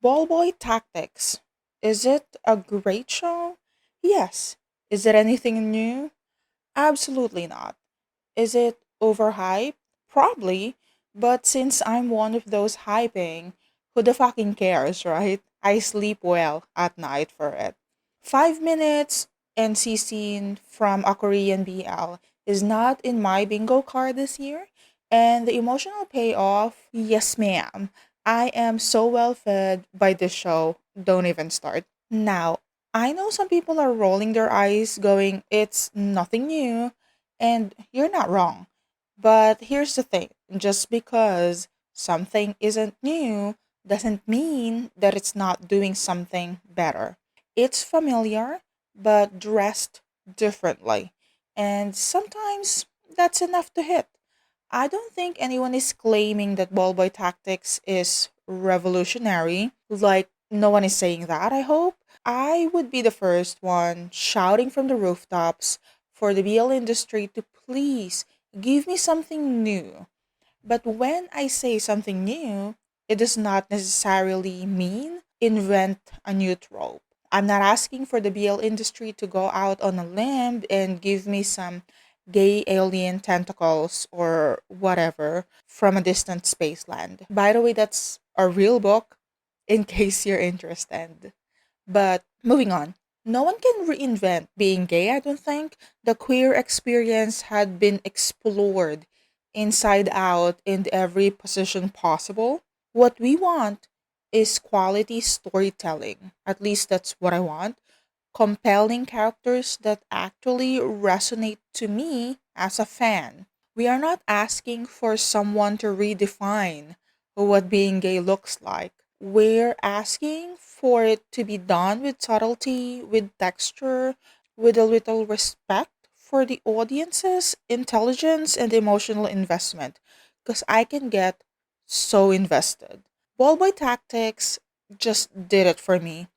Ballboy Tactics. Is it a great show? Yes. Is it anything new? Absolutely not. Is it overhyped? Probably. But since I'm one of those hyping, who the fucking cares, right? I sleep well at night for it. 5 minutes NC scene from a Korean BL is not in my bingo card this year. And the emotional payoff, yes, ma'am. I am so well fed by this show. Don't even start. Now, I know some people are rolling their eyes, going, it's nothing new. And you're not wrong. But here's the thing, just because something isn't new doesn't mean that it's not doing something better. It's familiar, but dressed differently. And sometimes that's enough to hit. I don't think anyone is claiming that ballboy tactics is revolutionary. Like, no one is saying that, I hope. I would be the first one shouting from the rooftops for the BL industry to please give me something new. But when I say something new, it does not necessarily mean invent a new trope. I'm not asking for the BL industry to go out on a limb and give me some gay alien tentacles or whatever from a distant spaceland. By the way, that's a real book in case you're interested. But moving on, no one can reinvent being gay, I don't think. The queer experience had been explored inside out in every position possible. What we want is quality storytelling. At least that's what I want. Compelling characters that actually resonate to me as a fan. We are not asking for someone to redefine what being gay looks like. We're asking for it to be done with subtlety, with texture, with a little respect for the audience's intelligence and emotional investment. Because I can get so invested. Ballboy Tactics just did it for me.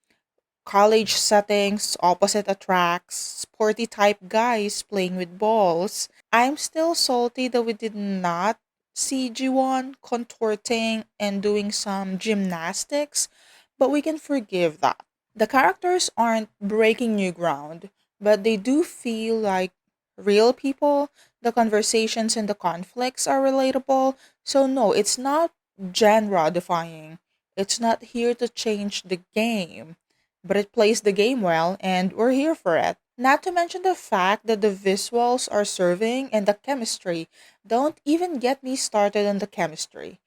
College settings, opposite attracts, sporty type guys playing with balls. I'm still salty that we did not see Jiwon contorting and doing some gymnastics, but we can forgive that. The characters aren't breaking new ground, but they do feel like real people. The conversations and the conflicts are relatable. So, no, it's not genre defying. It's not here to change the game, but it plays the game well, and we're here for it. Not to mention the fact that the visuals are serving and the chemistry. Don't even get me started on the chemistry.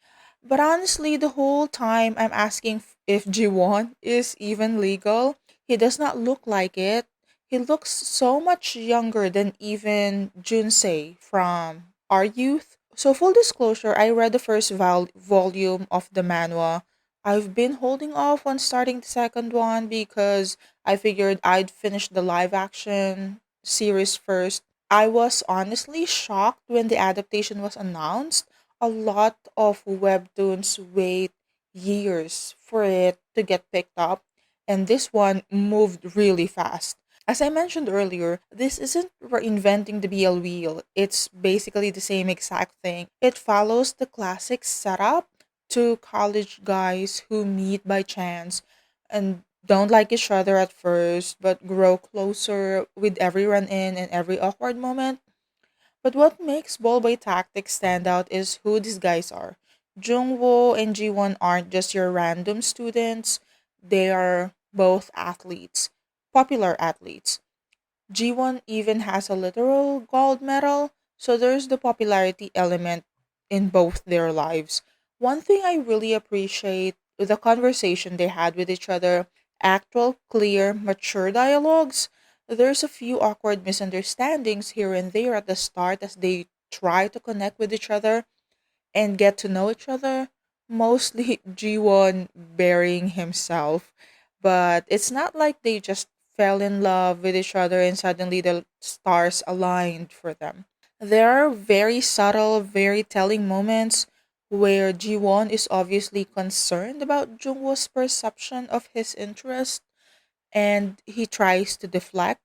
But honestly, the whole time I'm asking if Jiwon is even legal. He does not look like it. He looks so much younger than even Junsei from Our Youth. So, full disclosure, I read the first volume of the manhwa. I've been holding off on starting the second one because I figured I'd finish the live action series first. I was honestly shocked when the adaptation was announced. A lot of webtoons wait years for it to get picked up, and this one moved really fast. As I mentioned earlier, this isn't reinventing the BL wheel. It's basically the same exact thing. It follows the classic setup: two college guys who meet by chance and don't like each other at first, but grow closer with every run in and every awkward moment. But what makes Ballboy Tactics stand out is who these guys are. Jungwoo and Ji-won aren't just your random students, they are both athletes, popular athletes. G1 even has a literal gold medal, so there's the popularity element in both their lives. One thing I really appreciate the conversation they had with each other, actual, clear, mature dialogues. There's a few awkward misunderstandings here and there at the start as they try to connect with each other and get to know each other. Mostly G1 burying himself, but it's not like they just fell in love with each other and suddenly the stars aligned for them. There are very subtle, very telling moments where Ji-won is obviously concerned about Jungwoo's perception of his interest and he tries to deflect,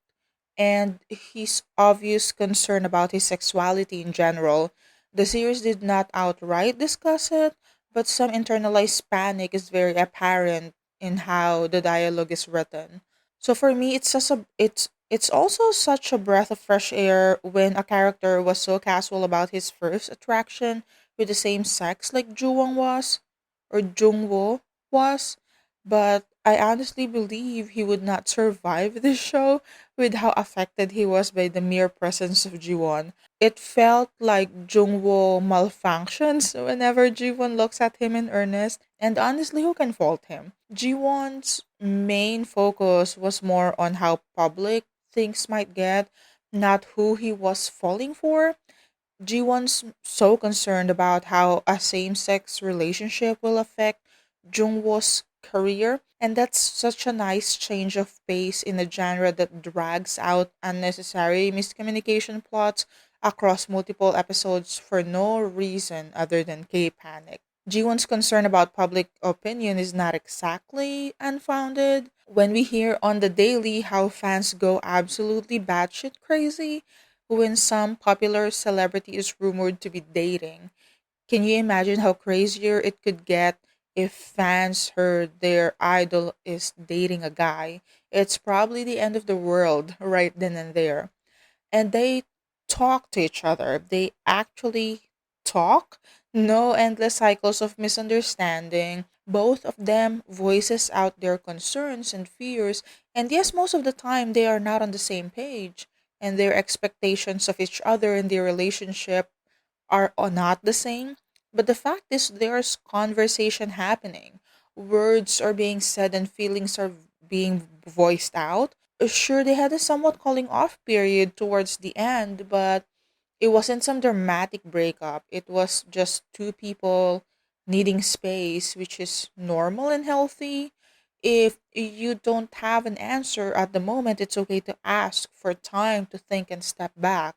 and his obvious concern about his sexuality in general. The series did not outright discuss it, but some internalized panic is very apparent in how the dialogue is written. So for me, it's also such a breath of fresh air when a character was so casual about his first attraction with the same sex like Juwon was or Jungwoo was. But I honestly believe he would not survive this show with how affected he was by the mere presence of Jiwon. It felt like Jungwoo malfunctions whenever Jiwon looks at him in earnest, and honestly, who can fault him? Jiwon's main focus was more on how public things might get, not who he was falling for. Jiwon's so concerned about how a same-sex relationship will affect Jungwoo's career, and that's such a nice change of pace in a genre that drags out unnecessary miscommunication plots across multiple episodes for no reason other than K-panic. Jiwon's concern about public opinion is not exactly unfounded. When we hear on the daily how fans go absolutely batshit crazy when some popular celebrity is rumored to be dating. Can you imagine how crazier it could get if fans heard their idol is dating a guy? It's probably the end of the world right then and there. And they talk to each other. They actually talk. No endless cycles of misunderstanding. Both of them voices out their concerns and fears. And yes, most of the time they are not on the same page. And their expectations of each other and their relationship are not the same. But the fact is, there's conversation happening. Words are being said and feelings are being voiced out. Sure, they had a somewhat calling off period towards the end, but it wasn't some dramatic breakup. It was just two people needing space, which is normal and healthy. If you don't have an answer at the moment, it's okay to ask for time to think and step back.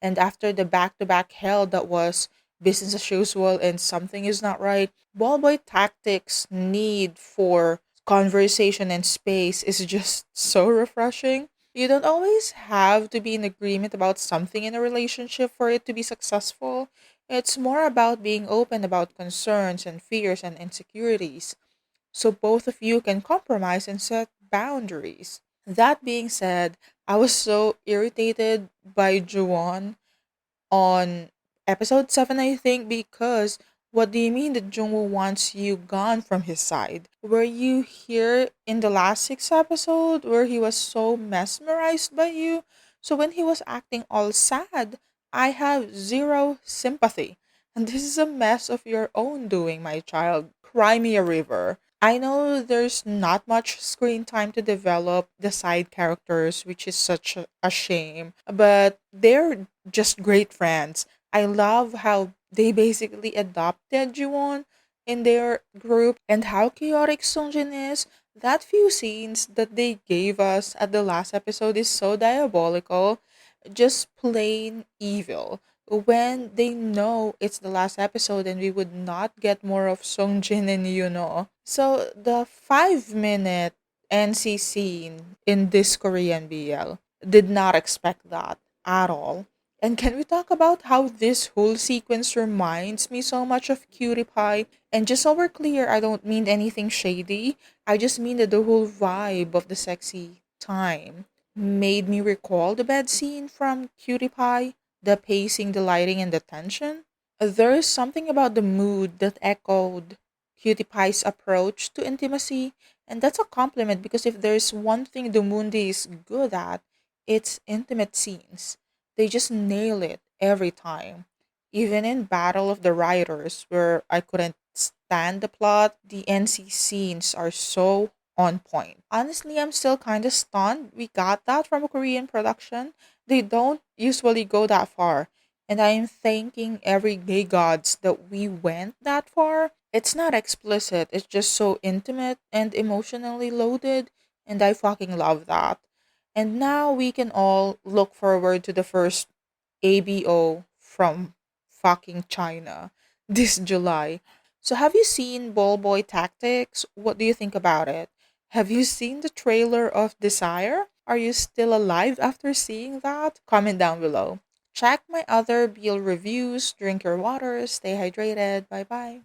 And after the back to back hell that was business as usual and something is not right, ball boy tactics need for conversation and space is just so refreshing. You don't always have to be in agreement about something in a relationship for it to be successful. It's more about being open about concerns and fears and insecurities so both of you can compromise and set boundaries. That being said, I was so irritated by Juwon on episode 7, I think, because what do you mean that Jungwoo wants you gone from his side? Were you here in the last 6 episode where he was so mesmerized by you? So when he was acting all sad, I have zero sympathy. And this is a mess of your own doing, my child. Cry me a river. I know there's not much screen time to develop the side characters, which is such a shame, but they're just great friends. I love how they basically adopted Juwon in their group and how chaotic Songjin is. That few scenes that they gave us at the last episode is so diabolical, just plain evil. When they know it's the last episode and we would not get more of Songjin and Yuno. So the 5 minute NC scene in this Korean BL did not expect that at all. And can we talk about how this whole sequence reminds me so much of Cutie Pie? And just so we're clear, I don't mean anything shady. I just mean that the whole vibe of the sexy time made me recall the bed scene from Cutie Pie, the pacing, the lighting, and the tension. There is something about the mood that echoed Cutie Pie's approach to intimacy, and that's a compliment because if there's one thing the Mundi is good at, it's intimate scenes. They just nail it every time. Even in Battle of the Writers, where I couldn't stand the plot, the NC scenes are so on point. Honestly, I'm still kind of stunned we got that from a Korean production. They don't usually go that far. And I am thanking every gay gods that we went that far. It's not explicit, it's just so intimate and emotionally loaded, and I fucking love that. And now we can all look forward to the first ABO from fucking China this July. So, have you seen Ball Boy Tactics? What do you think about it? Have you seen the trailer of Desire? Are you still alive after seeing that? Comment down below. Check my other BL reviews, drink your water, stay hydrated. Bye bye.